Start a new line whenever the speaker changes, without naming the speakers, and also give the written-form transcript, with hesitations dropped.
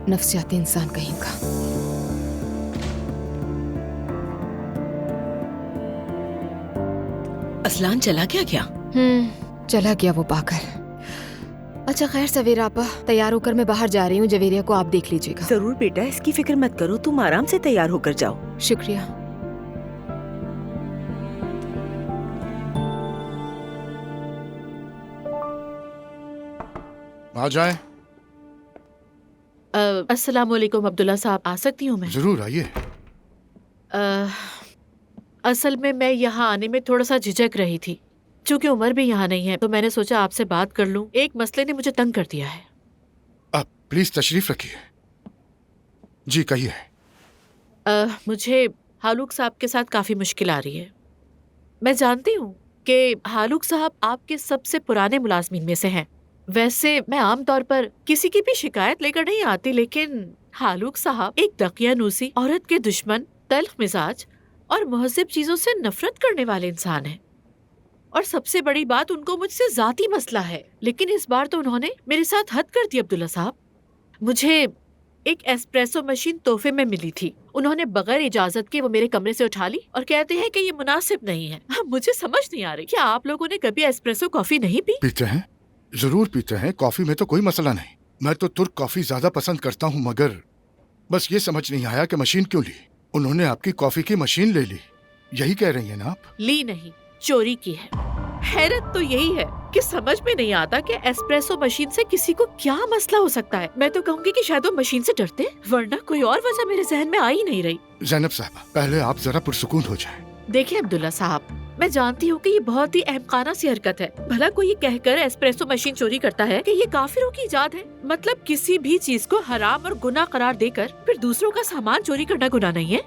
नफसियाती इंसान कहीं का।
असलान चला क्या?
चला गया वो पाकर। अच्छा खैर सवेरा आपा, तैयार होकर मैं बाहर जा रही हूँ। जवेरिया को आप देख लीजिएगा।
जरूर बेटा, इसकी फिक्र मत करो, तुम आराम से तैयार होकर जाओ।
शुक्रिया।
आ जाए।
अस्सलाम वालेकुम अब्दुल्ला साहब, आ सकती हूँ मैं?
जरूर आइए।
असल में मैं यहाँ आने में थोड़ा सा झिझक रही थी। चूंकि उमर भी यहाँ नहीं है तो मैंने सोचा आपसे बात कर लूँ। एक मसले ने मुझे तंग कर दिया है।
आप प्लीज तशरीफ रखिए। जी कहिए।
मुझे हालूक साहब के साथ काफी मुश्किल आ रही है। मैं जानती हूँ कि हालूक साहब आपके सबसे पुराने मुलाजमीन में से हैं। वैसे मैं आमतौर पर किसी की भी शिकायत लेकर नहीं आती, लेकिन हालूक साहब एक दकियानूसी, औरत के दुश्मन, तल्ख मिजाज और मुहज़्ज़ब चीजों से नफरत करने वाले इंसान हैं। और सबसे बड़ी बात, उनको मुझसे जाती मसला है। लेकिन इस बार तो उन्होंने मेरे साथ हद कर दी अब्दुल्ला साहब। मुझे एक एस्प्रेसो मशीन तोहफे में मिली थी। उन्होंने बगैर इजाजत के वो मेरे कमरे से उठा ली और कहते हैं कि ये मुनासिब नहीं है। मुझे समझ नहीं आ रही, क्या आप लोगों ने कभी एस्प्रेसो कॉफी नहीं पी?
पीते हैं, जरूर पीते हैं। कॉफी में तो कोई मसला नहीं। मैं तो तुर्क कॉफी ज्यादा पसंद करता हूँ, मगर बस ये समझ नहीं आया कि मशीन क्यों ली। उन्होंने आपकी कॉफी की मशीन ले ली, यही कह रही है ना आप?
ली नहीं, चोरी की है। हैरत तो यही है कि समझ में नहीं आता कि एस्प्रेसो मशीन से किसी को क्या मसला हो सकता है। मैं तो कहूँगी कि शायद वो मशीन से डरते हैं, वरना कोई और वजह मेरे जहन में आ ही नहीं रही।
ज़ैनब साहब, पहले आप जरा पुरसुकून हो जाएं।
देखिए अब्दुल्ला साहब, मैं जानती हूँ कि ये बहुत ही अहमकाना सी हरकत है। भला कोई ये कहकर एस्प्रेसो मशीन चोरी करता है कि ये काफिरों की इजाद है। मतलब किसी भी चीज को हराम और गुनाह करार देकर फिर दूसरों का सामान चोरी करना गुनाह नहीं है।